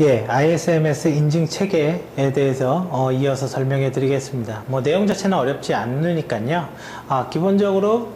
예, ISMS 인증 체계에 대해서 이어서 설명해 드리겠습니다. 뭐 내용 자체는 어렵지 않으니까요. 기본적으로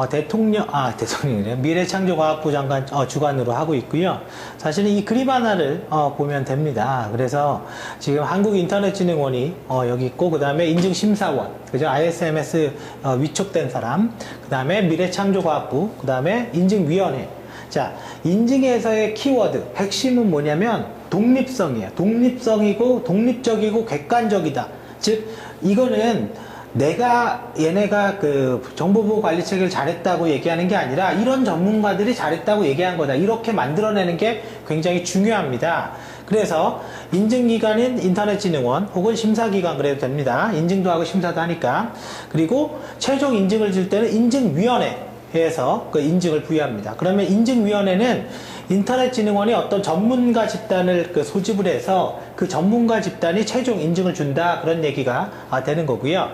대통령이래 미래창조과학부 장관 주관으로 하고 있고요. 사실은 이 그림 하나를 보면 됩니다. 그래서 지금 한국인터넷진흥원이 여기 있고, 그 다음에 인증심사원, 그죠? ISMS 위촉된 사람, 그 다음에 미래창조과학부, 그 다음에 인증위원회. 자, 인증에서의 키워드, 핵심은 뭐냐면 독립성이에요. 독립성이고, 독립적이고, 객관적이다. 즉, 이거는 얘네가 그 정보보호 관리 체계를 잘했다고 얘기하는 게 아니라 이런 전문가들이 잘했다고 얘기한 거다. 이렇게 만들어내는 게 굉장히 중요합니다. 그래서 인증기관인 인터넷진흥원 혹은 심사기관 그래도 됩니다. 인증도 하고 심사도 하니까. 그리고 최종 인증을 줄 때는 인증위원회에서 그 인증을 부여합니다. 그러면 인증위원회는 인터넷진흥원이 어떤 전문가 집단을 소집을 해서 그 전문가 집단이 최종 인증을 준다, 그런 얘기가 되는 거고요.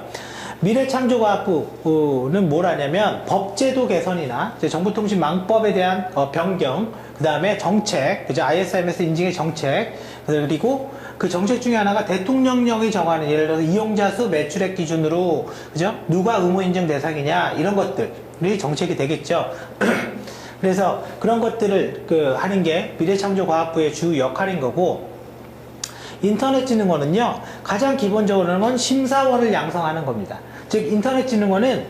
미래창조과학부는 뭘 하냐면 법제도 개선이나 정보통신망법에 대한 변경, 그 다음에 정책, 그죠? ISMS 인증의 정책, 그리고 그 정책 중에 하나가 대통령령이 정하는, 예를 들어서 이용자 수, 매출액 기준으로, 그죠? 누가 의무 인증 대상이냐, 이런 것들이 정책이 되겠죠. 그래서 그런 것들을 하는 게 미래창조과학부의 주 역할인 거고, 인터넷진흥원은요, 가장 기본적으로는 심사원을 양성하는 겁니다. 즉, 인터넷진흥원은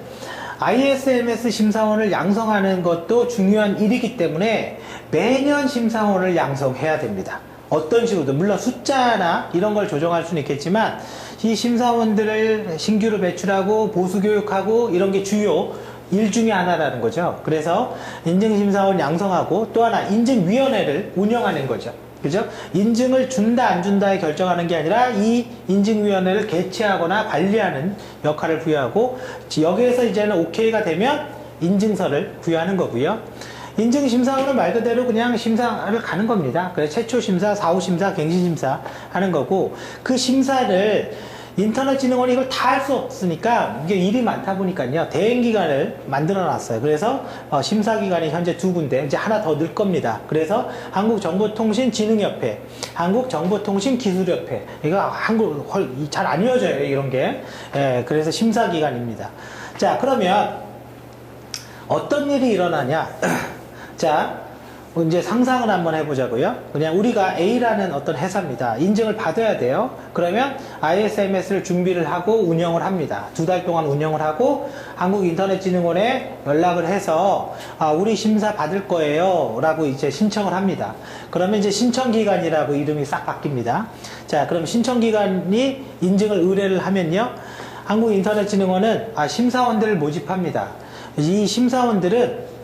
ISMS 심사원을 양성하는 것도 중요한 일이기 때문에 매년 심사원을 양성해야 됩니다. 어떤 식으로든, 물론 숫자나 이런 걸 조정할 수는 있겠지만, 이 심사원들을 신규로 배출하고 보수교육하고 이런 게 주요 일 중에 하나라는 거죠. 그래서 인증심사원 양성하고, 또 하나 인증위원회를 운영하는 거죠. 그죠? 인증을 준다 안 준다에 결정하는 게 아니라 이 인증위원회를 개최하거나 관리하는 역할을 부여하고, 여기에서 이제는 OK가 되면 인증서를 부여하는 거고요. 인증심사원은 말 그대로 그냥 심사를 가는 겁니다. 그래서 최초심사, 4호심사, 갱신심사 하는 거고, 그 심사를 인터넷진흥원이 이걸 다 할 수 없으니까, 이게 일이 많다 보니까요, 대행기관을 만들어 놨어요. 그래서 심사기관이 현재 2군데, 이제 하나 더 늘 겁니다. 그래서 한국정보통신진흥협회, 한국정보통신기술협회, 이거 잘 안 이어져요, 이런 게. 예, 그래서 심사기관입니다. 자, 그러면 어떤 일이 일어나냐. 자, 이제 상상을 한번 해보자고요. 그냥 우리가 A라는 어떤 회사입니다. 인증을 받아야 돼요. 그러면 ISMS를 준비를 하고 운영을 합니다. 2달 동안 운영을 하고 한국인터넷진흥원에 연락을 해서 우리 심사 받을 거예요 라고 이제 신청을 합니다. 그러면 이제 신청기관이라고 이름이 싹 바뀝니다. 자, 그럼 신청기관이 인증을 의뢰를 하면요, 한국인터넷진흥원은 심사원들을 모집합니다. 이 심사원들은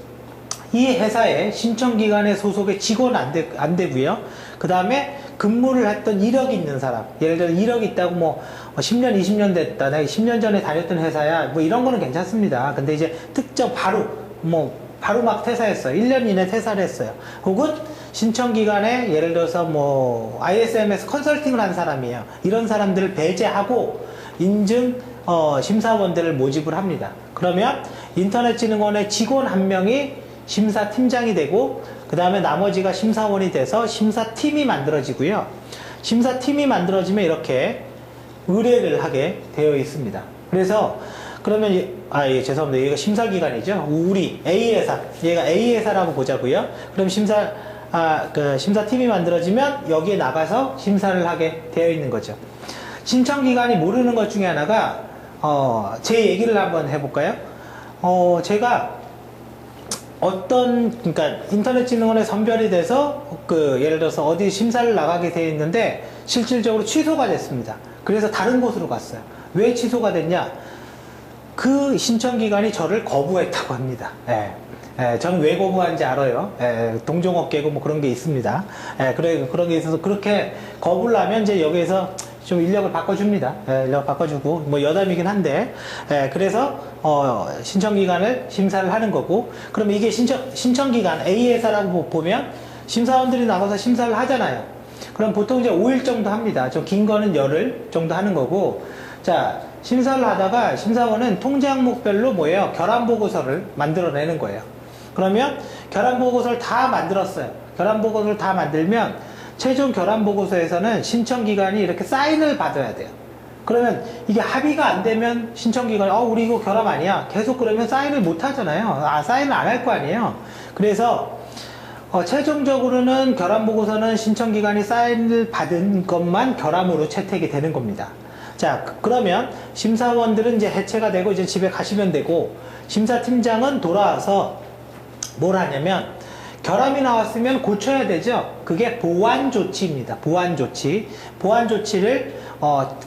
이 회사의 신청기관의 소속의 직원 안 되고요. 그 다음에 근무를 했던 이력이 있는 사람. 예를 들어 이력이 있다고 뭐 10년, 20년 됐다, 내가 10년 전에 다녔던 회사야, 뭐 이런 거는 괜찮습니다. 근데 이제 특정 바로 막 퇴사했어요. 1년 이내 퇴사를 했어요. 혹은 신청기관에 예를 들어서 ISMS 컨설팅을 한 사람이에요. 이런 사람들을 배제하고 인증 심사원들을 모집을 합니다. 그러면 인터넷진흥원의 직원 한 명이 심사팀장이 되고, 그 다음에 나머지가 심사원이 돼서 심사팀이 만들어지고요. 심사팀이 만들어지면 이렇게 의뢰를 하게 되어 있습니다. 그래서 그러면 예, 죄송합니다. 얘가 심사기관이죠. 우리 A회사, 얘가 A회사라고 보자고요. 그럼 심사팀이 만들어지면 여기에 나가서 심사를 하게 되어 있는 거죠. 신청기관이 모르는 것 중에 하나가 제 얘기를 한번 해볼까요? 제가 그러니까 인터넷진흥원에 선별이 돼서 예를 들어서 어디 심사를 나가게 되어 있는데 실질적으로 취소가 됐습니다. 그래서 다른 곳으로 갔어요. 왜 취소가 됐냐? 그 신청기관이 저를 거부했다고 합니다. 저는 왜 거부한지 알아요. 동종업계고 뭐 그런 게 있습니다. 그런 게 있어서 그렇게 거부를 하면 이제 여기에서 좀 인력을 바꿔줍니다. 인력 바꿔주고, 여담이긴 한데, 그래서, 신청기관을 심사를 하는 거고, 그러면 이게 신청기관, A회사라고 보면, 심사원들이 나가서 심사를 하잖아요. 그럼 보통 이제 5일 정도 합니다. 좀 긴 거는 열흘 정도 하는 거고, 자, 심사를 하다가 심사원은 통제 항목별로 결함보고서를 만들어내는 거예요. 그러면 결함보고서를 다 만들었어요. 결함보고서를 다 만들면, 최종 결함 보고서에서는 신청 기관이 이렇게 사인을 받아야 돼요. 그러면 이게 합의가 안 되면 신청 기관이 우리 이거 결함 아니야. 계속 그러면 사인을 못 하잖아요. 사인을 안 할 거 아니에요. 그래서 최종적으로는 결함 보고서는 신청 기관이 사인을 받은 것만 결함으로 채택이 되는 겁니다. 자, 그러면 심사원들은 이제 해체가 되고 이제 집에 가시면 되고, 심사팀장은 돌아와서 뭘 하냐면 결함이 나왔으면 고쳐야 되죠. 그게 보완 조치입니다. 보완 조치. 보완 조치를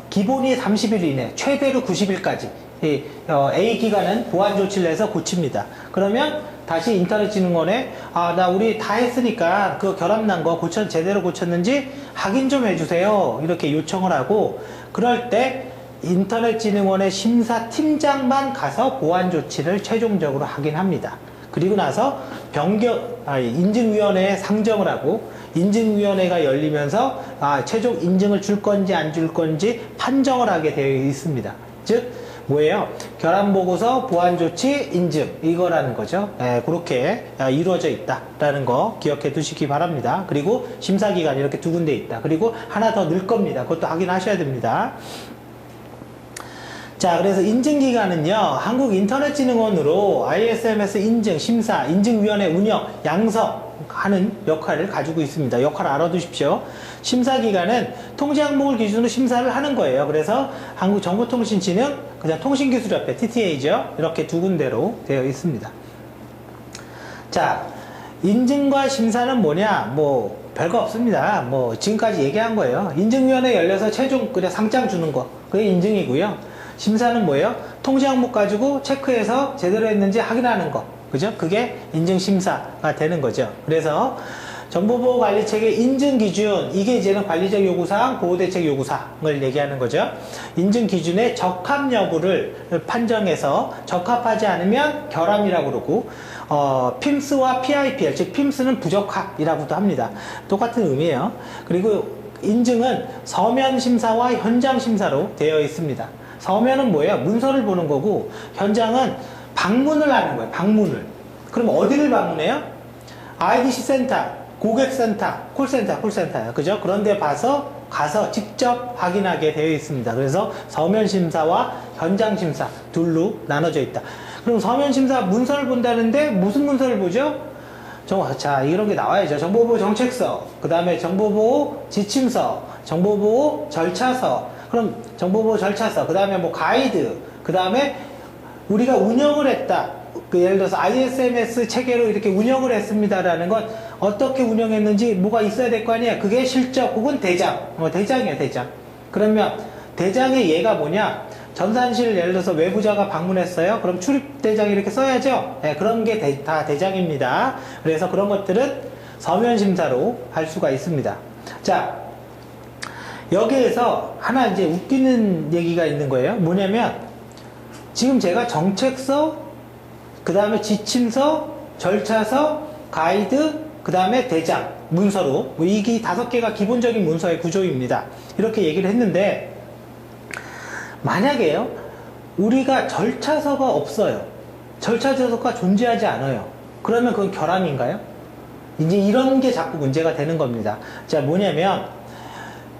기본이 30일 이내, 최대로 90일까지 A 기관은 보완 조치를 해서 고칩니다. 그러면 다시 인터넷진흥원에 나 우리 다 했으니까 그 결함 난 거 제대로 고쳤는지 확인 좀 해주세요. 이렇게 요청을 하고, 그럴 때 인터넷진흥원의 심사팀장만 가서 보완 조치를 최종적으로 확인합니다. 그리고 나서 인증위원회에 상정을 하고, 인증위원회가 열리면서 최종 인증을 줄 건지 안 줄 건지 판정을 하게 되어 있습니다. 즉 뭐예요? 결함보고서, 보완조치, 인증, 이거라는 거죠. 그렇게 이루어져 있다라는 거 기억해 두시기 바랍니다. 그리고 심사기간이 이렇게 두 군데 있다. 그리고 하나 더 늘 겁니다. 그것도 확인하셔야 됩니다. 자, 그래서 인증기관은요, 한국인터넷진흥원으로 ISMS 인증, 심사, 인증위원회 운영, 양성하는 역할을 가지고 있습니다. 역할 알아두십시오. 심사기관은 통지항목을 기준으로 심사를 하는 거예요. 그래서 한국정보통신진흥, 그냥 통신기술협회, TTA죠. 이렇게 두 군데로 되어 있습니다. 자, 인증과 심사는 뭐냐? 별거 없습니다. 지금까지 얘기한 거예요. 인증위원회 열려서 최종 그냥 상장 주는 거. 그게 인증이고요. 심사는 뭐예요? 통지 항목 가지고 체크해서 제대로 했는지 확인하는 거. 그죠? 그게 인증심사가 되는 거죠. 그래서 정보보호관리체계 인증기준, 이게 이제는 관리적 요구사항, 보호대책 요구사항을 얘기하는 거죠. 인증기준의 적합 여부를 판정해서 적합하지 않으면 결함이라고 그러고, PIMS와 PIPL, 즉 PIMS는 부적합이라고도 합니다. 똑같은 의미예요. 그리고 인증은 서면심사와 현장심사로 되어 있습니다. 서면은 뭐예요? 문서를 보는 거고, 현장은 방문을 하는 거예요. 방문을. 그럼 어디를 방문해요? IDC 센터, 고객센터, 콜센터요. 그죠? 그런데 가서 직접 확인하게 되어 있습니다. 그래서 서면심사와 현장심사 둘로 나눠져 있다. 그럼 서면심사 문서를 본다는데 무슨 문서를 보죠? 자, 이런 게 나와야죠. 정보보호 정책서, 그 다음에 정보보호 지침서, 정보보호 절차서, 그럼 정보보호 절차서, 그 다음에 가이드, 그 다음에 우리가 운영을 했다. 예를 들어서 ISMS 체계로 이렇게 운영을 했습니다라는 건 어떻게 운영했는지 뭐가 있어야 될 거 아니에요. 그게 실적 혹은 대장. 대장이에요, 대장. 그러면 대장의 예가 뭐냐? 전산실 예를 들어서 외부자가 방문했어요. 그럼 출입대장 이렇게 써야죠. 그런 게 다 대장입니다. 그래서 그런 것들은 서면심사로 할 수가 있습니다. 자, 여기에서 하나 이제 웃기는 얘기가 있는 거예요. 뭐냐면 지금 제가 정책서, 그 다음에 지침서, 절차서, 가이드, 그 다음에 대장, 문서로 이게 5개가 기본적인 문서의 구조입니다. 이렇게 얘기를 했는데, 만약에요, 우리가 절차서가 없어요. 절차서가 존재하지 않아요. 그러면 그건 결함인가요? 이제 이런 게 자꾸 문제가 되는 겁니다. 자, 뭐냐면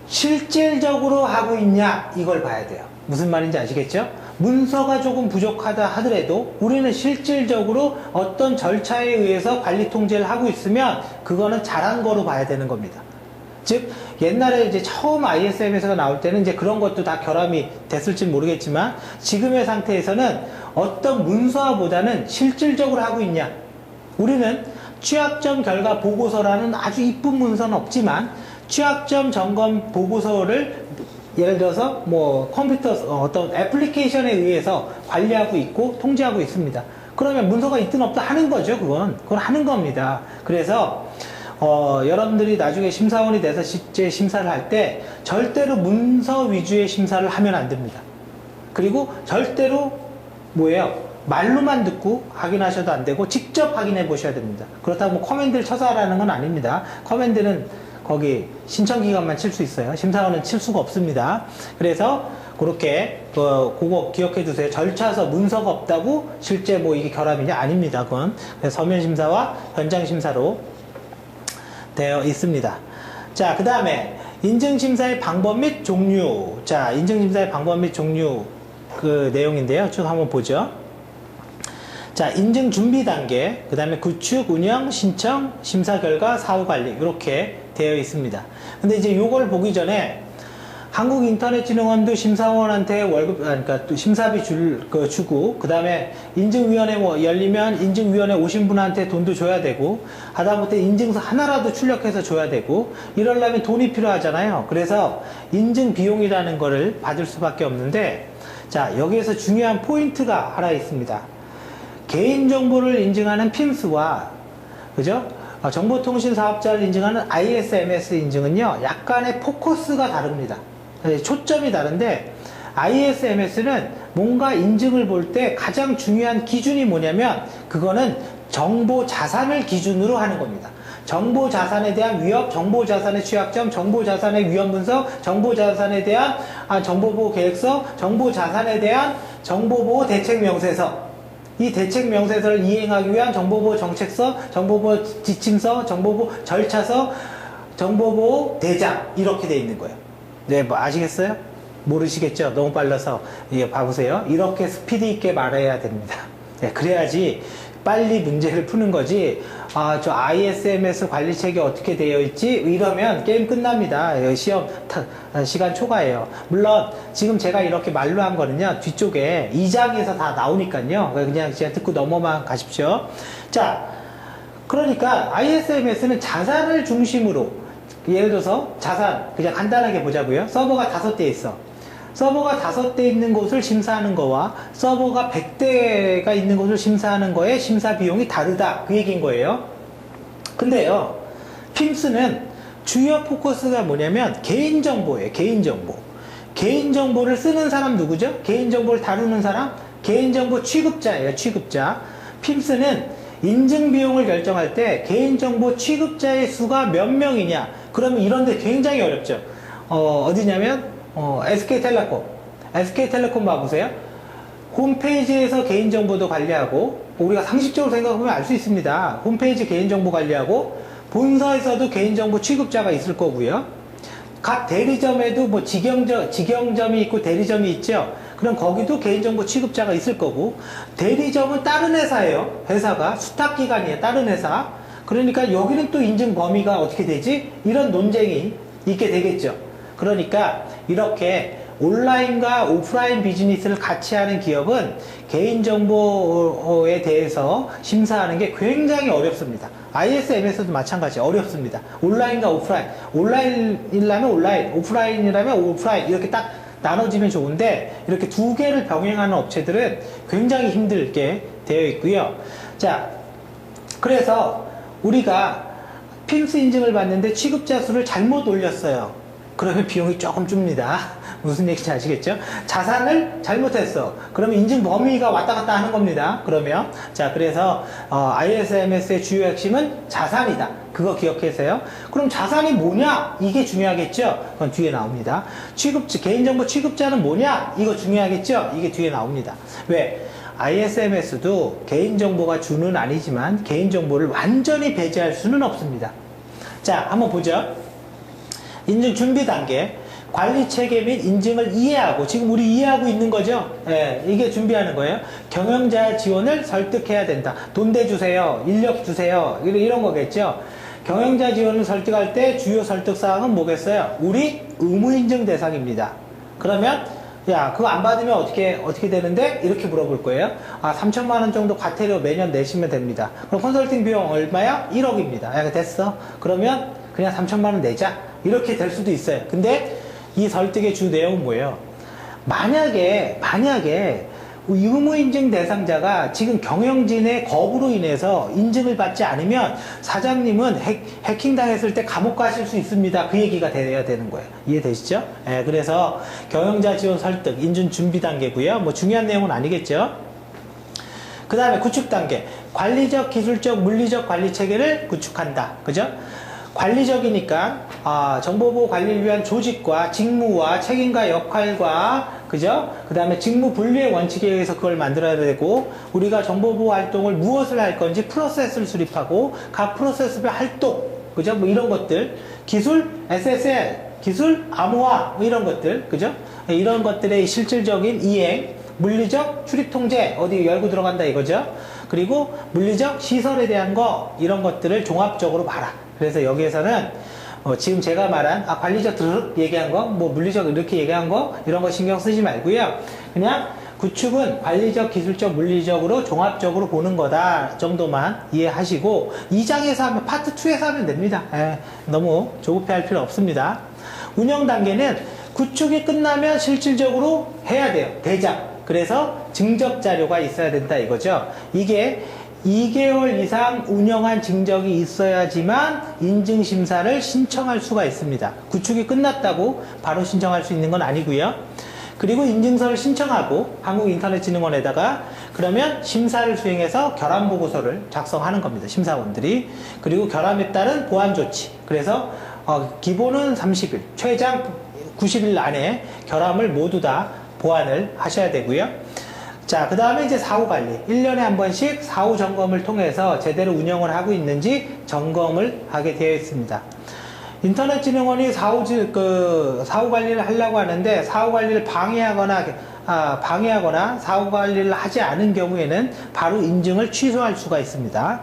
실질적으로 하고 있냐, 이걸 봐야 돼요. 무슨 말인지 아시겠죠? 문서가 조금 부족하다 하더라도 우리는 실질적으로 어떤 절차에 의해서 관리 통제를 하고 있으면 그거는 잘한 거로 봐야 되는 겁니다. 즉, 옛날에 이제 처음 ISMS가 나올 때는 이제 그런 것도 다 결함이 됐을지 모르겠지만, 지금의 상태에서는 어떤 문서보다는 실질적으로 하고 있냐. 우리는 취약점 결과 보고서라는 아주 이쁜 문서는 없지만, 취약점 점검 보고서를 예를 들어서 컴퓨터 어떤 애플리케이션에 의해서 관리하고 있고 통제하고 있습니다. 그러면 문서가 있든 없든 하는 거죠. 그건 하는 겁니다. 그래서 여러분들이 나중에 심사원이 돼서 실제 심사를 할 때 절대로 문서 위주의 심사를 하면 안 됩니다. 그리고 절대로 말로만 듣고 확인하셔도 안 되고 직접 확인해 보셔야 됩니다. 그렇다고 커맨드를 쳐서 하라는 건 아닙니다. 커맨드는 거기 신청기관만 칠 수 있어요. 심사원은 칠 수가 없습니다. 그래서 그렇게 그거 기억해 두세요. 절차서 문서가 없다고 실제 이게 결함이냐? 아닙니다. 그건 서면심사와 현장심사로 되어 있습니다. 자, 그 다음에 인증심사의 방법 및 종류. 자, 인증심사의 방법 및 종류 그 내용인데요. 쭉 한번 보죠. 자, 인증 준비 단계, 그 다음에 구축, 운영, 신청, 심사 결과, 사후 관리 이렇게 되어 있습니다. 근데 이제 요걸 보기 전에 한국인터넷진흥원도 심사원한테 월급, 그러니까 또 심사비 주고, 그 다음에 인증위원회 뭐 열리면 인증위원회 오신 분한테 돈도 줘야 되고, 하다못해 인증서 하나라도 출력해서 줘야 되고, 이러려면 돈이 필요하잖아요. 그래서 인증 비용이라는 거를 받을 수밖에 없는데, 자, 여기에서 중요한 포인트가 하나 있습니다. 개인정보를 인증하는 PIMS와, 그죠? 정보통신사업자를 인증하는 ISMS 인증은요, 약간의 포커스가 다릅니다. 초점이 다른데, ISMS는 뭔가 인증을 볼 때 가장 중요한 기준이 뭐냐면, 그거는 정보 자산을 기준으로 하는 겁니다. 정보 자산에 대한 위협, 정보 자산의 취약점, 정보 자산의 위험 분석, 정보 자산에 대한 정보보호 계획서, 정보 자산에 대한 정보보호 대책 명세서, 이 대책 명세서를 이행하기 위한 정보보호 정책서, 정보보호 지침서, 정보보호 절차서, 정보보호 대장 이렇게 돼 있는 거예요. 네, 뭐 아시겠어요? 모르시겠죠? 너무 빨라서 이게 봐보세요. 이렇게 스피드 있게 말해야 됩니다. 네, 그래야지 빨리 문제를 푸는 거지. 저 ISMS 관리책이 어떻게 되어 있지? 이러면 게임 끝납니다. 시험 시간 초과해요. 물론 지금 제가 이렇게 말로 한 거는요, 뒤쪽에 2장에서 다 나오니까요. 그냥 듣고 넘어만 가십시오. 자, 그러니까 ISMS는 자산을 중심으로, 예를 들어서 자산 그냥 간단하게 보자고요. 서버가 5대 있어. 서버가 5대 있는 곳을 심사하는 거와 서버가 100대가 있는 곳을 심사하는 거에 심사 비용이 다르다, 그 얘기인 거예요. 근데요, PIMS는 주요 포커스가 뭐냐면 개인정보예요. 개인정보. 개인정보를 쓰는 사람 누구죠? 개인정보를 다루는 사람? 개인정보 취급자예요. 취급자. PIMS는 인증 비용을 결정할 때 개인정보 취급자의 수가 몇 명이냐, 그러면 이런데 굉장히 어렵죠. 어디냐면 SK텔레콤. SK텔레콤 봐보세요. 홈페이지에서 개인정보도 관리하고, 우리가 상식적으로 생각하면 알 수 있습니다. 홈페이지 개인정보 관리하고, 본사에서도 개인정보 취급자가 있을 거고요. 각 대리점에도 뭐 직영점이 있고 대리점이 있죠. 그럼 거기도 개인정보 취급자가 있을 거고, 대리점은 다른 회사예요. 회사가 수탁기관이에요. 다른 회사. 그러니까 여기는 또 인증 범위가 어떻게 되지? 이런 논쟁이 있게 되겠죠. 그러니까 이렇게 온라인과 오프라인 비즈니스를 같이 하는 기업은 개인정보에 대해서 심사하는 게 굉장히 어렵습니다. ISMS도 마찬가지 어렵습니다. 온라인과 오프라인, 온라인이라면 온라인, 오프라인이라면 오프라인 이렇게 딱 나눠지면 좋은데, 이렇게 두 개를 병행하는 업체들은 굉장히 힘들게 되어 있고요. 자, 그래서 우리가 PIMS 인증을 받는데 취급자 수를 잘못 올렸어요. 그러면 비용이 조금 줍니다. 무슨 얘기인지 아시겠죠? 자산을 잘못했어. 그러면 인증 범위가 왔다 갔다 하는 겁니다. 그러면 자, 그래서 ISMS의 주요 핵심은 자산이다. 그거 기억하세요. 그럼 자산이 뭐냐? 이게 중요하겠죠? 그건 뒤에 나옵니다. 개인정보 취급자는 뭐냐? 이거 중요하겠죠? 이게 뒤에 나옵니다. 왜? ISMS도 개인정보가 주는 아니지만 개인정보를 완전히 배제할 수는 없습니다. 자, 한번 보죠. 인증 준비 단계, 관리 체계 및 인증을 이해하고, 지금 우리 이해하고 있는 거죠? 예, 이게 준비하는 거예요. 경영자 지원을 설득해야 된다. 돈 대주세요. 인력 주세요. 이런 거겠죠? 경영자 지원을 설득할 때 주요 설득사항은 뭐겠어요? 우리 의무인증 대상입니다. 그러면 야, 그거 안 받으면 어떻게 되는데? 이렇게 물어볼 거예요. 3천만 원 정도 과태료 매년 내시면 됩니다. 그럼 컨설팅 비용 얼마야? 1억입니다. 야, 됐어. 그러면 그냥 3천만 원 내자. 이렇게 될 수도 있어요. 근데 이 설득의 주 내용은 뭐예요? 만약에 의무인증 대상자가 지금 경영진의 거부로 인해서 인증을 받지 않으면 사장님은 해킹당했을 때 감옥 가실 수 있습니다. 그 얘기가 돼야 되는 거예요. 이해되시죠? 예, 그래서 경영자 지원 설득, 인증 준비 단계고요. 뭐 중요한 내용은 아니겠죠? 그 다음에 구축 단계. 관리적, 기술적, 물리적 관리 체계를 구축한다. 그죠? 관리적이니까 정보보호 관리를 위한 조직과 직무와 책임과 역할과, 그죠? 그 다음에 직무 분리의 원칙에 의해서 그걸 만들어야 되고, 우리가 정보보호 활동을 무엇을 할 건지 프로세스를 수립하고 각 프로세스별 활동, 그죠? 뭐 이런 것들, 기술, SSL, 기술, 암호화, 뭐 이런 것들, 그죠? 이런 것들의 실질적인 이행, 물리적 출입 통제, 어디 열고 들어간다 이거죠? 그리고 물리적 시설에 대한 거, 이런 것들을 종합적으로 봐라. 그래서 여기에서는 지금 제가 말한 관리적 얘기한 거, 뭐 물리적 이렇게 얘기한 거, 이런 거 신경 쓰지 말고요. 그냥 구축은 관리적, 기술적, 물리적으로 종합적으로 보는 거다 정도만 이해하시고 2장에서 하면 파트 2에서 하면 됩니다. 너무 조급해할 필요 없습니다. 운영 단계는 구축이 끝나면 실질적으로 해야 돼요. 대장. 그래서 증적 자료가 있어야 된다 이거죠. 이게 2개월 이상 운영한 증적이 있어야지만 인증심사를 신청할 수가 있습니다. 구축이 끝났다고 바로 신청할 수 있는 건 아니고요. 그리고 인증서를 신청하고 한국인터넷진흥원에다가 그러면 심사를 수행해서 결함보고서를 작성하는 겁니다. 심사원들이. 그리고 결함에 따른 보완조치. 그래서 기본은 30일, 최장 90일 안에 결함을 모두 다 보완을 하셔야 되고요. 자, 그 다음에 이제 사후관리. 1년에 한 번씩 사후 점검을 통해서 제대로 운영을 하고 있는지 점검을 하게 되어 있습니다. 인터넷진흥원이 사후관리를 하려고 하는데 사후관리를 방해하거나 사후관리를 하지 않은 경우에는 바로 인증을 취소할 수가 있습니다.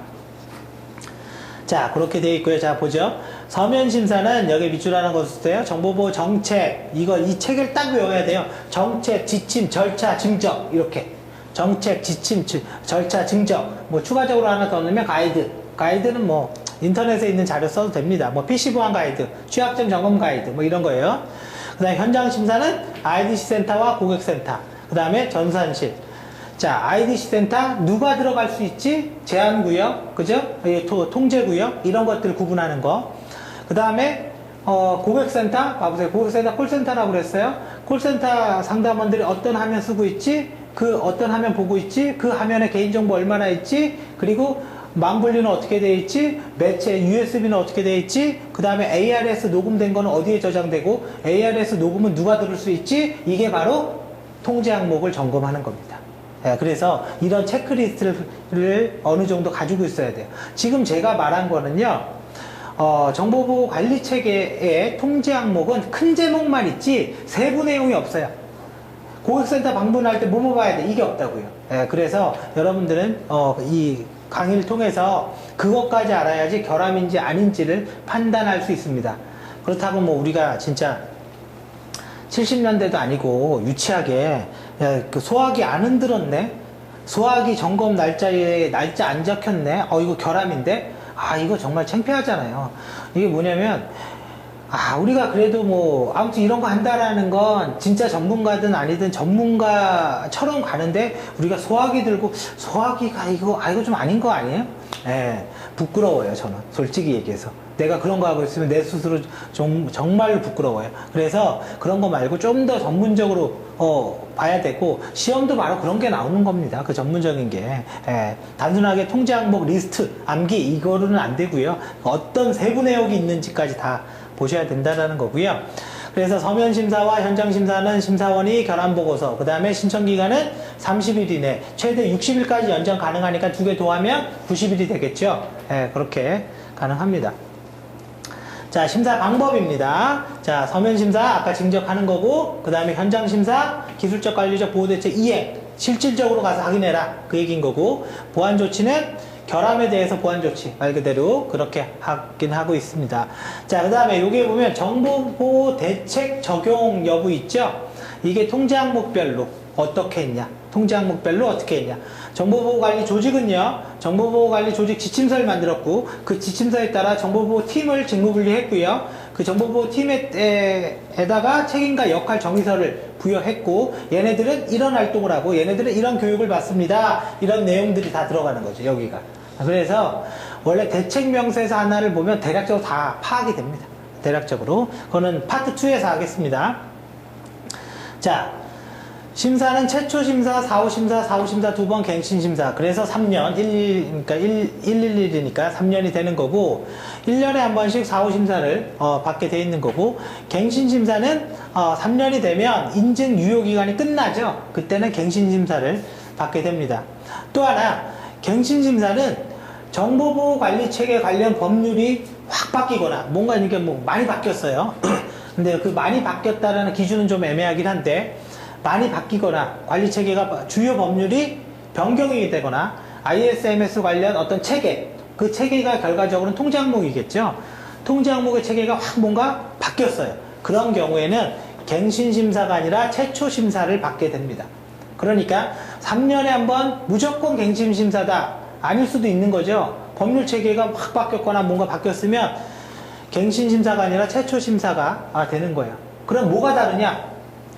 자, 그렇게 되어 있고요. 자, 보죠. 서면심사는 여기 밑줄 하나 그어주세요. 정보보호 정책. 이 책을 딱 외워야 돼요. 정책, 지침, 절차, 증적. 이렇게. 정책, 지침, 절차, 증적. 뭐 추가적으로 하나 더 넣으면 가이드. 가이드는 뭐 인터넷에 있는 자료 써도 됩니다. 뭐 PC 보안 가이드, 취약점 점검 가이드, 뭐 이런 거예요. 그 다음에 현장 심사는 IDC 센터와 고객센터. 그 다음에 전산실. 자, IDC 센터 누가 들어갈 수 있지? 제한구역, 그죠? 통제구역, 이런 것들 구분하는 거. 그 다음에 고객센터, 봐보세요. 고객센터 콜센터라고 그랬어요. 콜센터 상담원들이 어떤 화면 쓰고 있지? 그 어떤 화면 보고 있지? 그 화면에 개인정보 얼마나 있지? 그리고 망분리는 어떻게 되어 있지? 매체 USB는 어떻게 되어 있지? 그 다음에 ARS 녹음된 거는 어디에 저장되고 ARS 녹음은 누가 들을 수 있지? 이게 바로 통제 항목을 점검하는 겁니다. 그래서 이런 체크리스트를 어느 정도 가지고 있어야 돼요. 지금 제가 말한 거는요, 정보보호 관리 체계의 통제 항목은 큰 제목만 있지 세부 내용이 없어요. 고객센터 방문할 때 뭐뭐 봐야 돼? 이게 없다고요. 그래서 여러분들은 이 강의를 통해서 그것까지 알아야지 결함인지 아닌지를 판단할 수 있습니다. 그렇다고 뭐 우리가 진짜 70년대도 아니고 유치하게 그 소화기 안 흔들었네? 소화기 점검 날짜에 날짜 안 적혔네? 이거 결함인데? 이거 정말 창피하잖아요. 이게 뭐냐면 우리가 그래도 뭐 아무튼 이런 거 한다라는 건 진짜 전문가든 아니든 전문가처럼 가는데 우리가 소화기 들고 소화기가 이거 좀 아닌 거 아니에요? 부끄러워요. 저는 솔직히 얘기해서 내가 그런 거 하고 있으면 내 스스로 정말로 부끄러워요. 그래서 그런 거 말고 좀 더 전문적으로 봐야 되고 시험도 바로 그런 게 나오는 겁니다. 그 전문적인 게 단순하게 통제 항목 리스트 암기 이거로는 안 되고요. 어떤 세부 내역이 있는지까지 다 보셔야 된다는 거고요. 그래서 서면심사와 현장심사는 심사원이 결함보고서, 그 다음에 신청기간은 30일 이내, 최대 60일까지 연장 가능하니까 두 개 더하면 90일이 되겠죠. 그렇게 가능합니다. 자, 심사 방법입니다. 자, 서면심사 아까 증적하는 거고, 그 다음에 현장심사, 기술적 관리적 보호대책 이행, 실질적으로 가서 확인해라 그 얘기인 거고, 보완조치는 결함에 대해서 보완조치 말 그대로 그렇게 하긴 하고 있습니다. 자, 그 다음에 여기 보면 정보보호 대책 적용 여부 있죠. 이게 통제 항목별로 어떻게 했냐, 통제 항목별로 어떻게 했냐. 정보보호관리 조직은요, 정보보호관리 조직 지침서를 만들었고 그 지침서에 따라 정보보호팀을 직무분리했고요. 그 정보보호팀에다가 책임과 역할 정의서를 부여했고, 얘네들은 이런 활동을 하고 얘네들은 이런 교육을 받습니다. 이런 내용들이 다 들어가는 거죠, 여기가. 그래서 원래 대책 명세서 하나를 보면 대략적으로 다 파악이 됩니다. 대략적으로. 그거는 파트 2에서 하겠습니다. 자, 심사는 최초 심사, 4호 심사, 4호 심사 2번 갱신 심사. 그래서 3년, 111이니까 3년이 되는 거고, 1년에 한 번씩 4호 심사를 받게 돼 있는 거고, 갱신 심사는 3년이 되면 인증 유효 기간이 끝나죠. 그때는 갱신 심사를 받게 됩니다. 또 하나, 갱신 심사는 정보보호 관리 체계 관련 법률이 확 바뀌거나 뭔가 이게 뭐 많이 바뀌었어요. 근데 그 많이 바뀌었다라는 기준은 좀 애매하긴 한데, 많이 바뀌거나 관리 체계가 주요 법률이 변경이 되거나 ISMS 관련 어떤 체계, 그 체계가 결과적으로는 통제 항목이겠죠. 통제 항목의 체계가 확 뭔가 바뀌었어요. 그런 경우에는 갱신 심사가 아니라 최초 심사를 받게 됩니다. 그러니까 3년에 한 번 무조건 갱신 심사다, 아닐 수도 있는 거죠. 법률 체계가 확 바뀌었거나 뭔가 바뀌었으면 갱신 심사가 아니라 최초 심사가 되는 거예요. 그럼 뭐가 다르냐?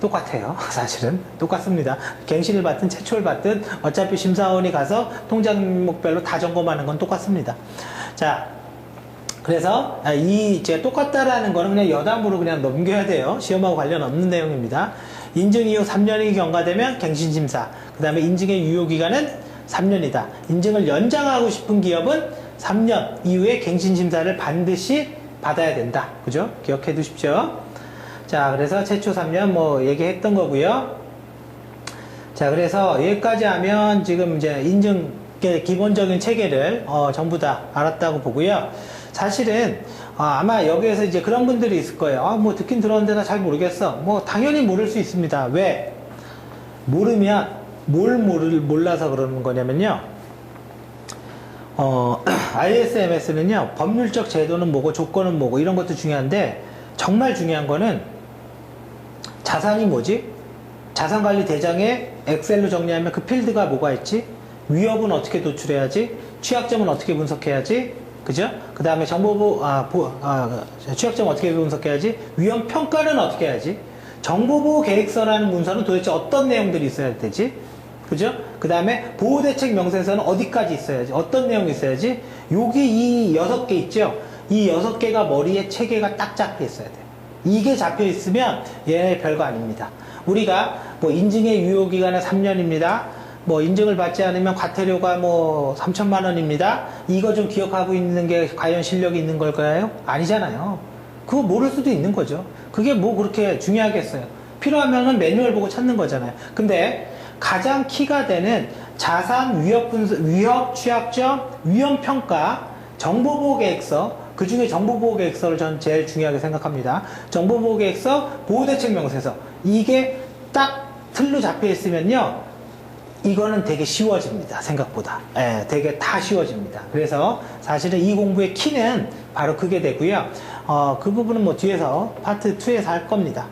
똑같아요. 사실은 똑같습니다. 갱신을 받든 최초를 받든 어차피 심사원이 가서 통제 항목별로 다 점검하는 건 똑같습니다. 자, 그래서 이 이제 똑같다라는 거는 그냥 여담으로 그냥 넘겨야 돼요. 시험하고 관련 없는 내용입니다. 인증 이후 3년이 경과되면 갱신 심사, 그 다음에 인증의 유효 기간은 3년이다. 인증을 연장하고 싶은 기업은 3년 이후에 갱신 심사를 반드시 받아야 된다. 그죠? 기억해 두십시오. 자, 그래서 최초 3년 뭐 얘기했던 거고요. 자, 그래서 여기까지 하면 지금 이제 인증 기본적인 체계를 전부 다 알았다고 보고요. 사실은 아마 여기에서 이제 그런 분들이 있을 거예요. 뭐 듣긴 들었는데 나 잘 모르겠어. 뭐 당연히 모를 수 있습니다. 왜? 모르면 뭘 몰라서 그러는 거냐면요. ISMS는요, 법률적 제도는 뭐고 조건은 뭐고 이런 것도 중요한데, 정말 중요한 거는 자산이 뭐지? 자산관리 대장에 엑셀로 정리하면 그 필드가 뭐가 있지? 위협은 어떻게 도출해야지? 취약점은 어떻게 분석해야지? 그죠? 그 다음에 취약점 어떻게 분석해야지? 위험 평가는 어떻게 해야지? 정보보호 계획서라는 문서는 도대체 어떤 내용들이 있어야 되지? 그죠? 그 다음에 보호대책 명세서는 어디까지 있어야지? 어떤 내용이 있어야지? 여기 이 6개 있죠? 이 6개가 머리에 체계가 딱 잡혀 있어야 돼요. 이게 잡혀 있으면 얘 별거 아닙니다. 우리가 뭐 인증의 유효기간은 3년입니다. 뭐 인증을 받지 않으면 과태료가 뭐 3천만 원입니다. 이거 좀 기억하고 있는 게 과연 실력이 있는 걸까요? 아니잖아요. 그거 모를 수도 있는 거죠. 그게 뭐 그렇게 중요하겠어요. 필요하면은 매뉴얼 보고 찾는 거잖아요. 근데 가장 키가 되는 자산 위협 분석, 위협 취약점, 위험 평가, 정보보호 계획서, 그 중에 정보보호 계획서를 전 제일 중요하게 생각합니다. 정보보호 계획서, 보호대책 명세서, 이게 딱 틀로 잡혀 있으면요, 이거는 되게 쉬워집니다. 생각보다. 예, 되게 다 쉬워집니다. 그래서 사실은 이 공부의 키는 바로 그게 되고요. 그 부분은 뭐 뒤에서 파트 2에서 할 겁니다.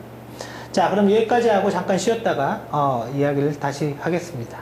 자, 그럼 여기까지 하고 잠깐 쉬었다가 이야기를 다시 하겠습니다.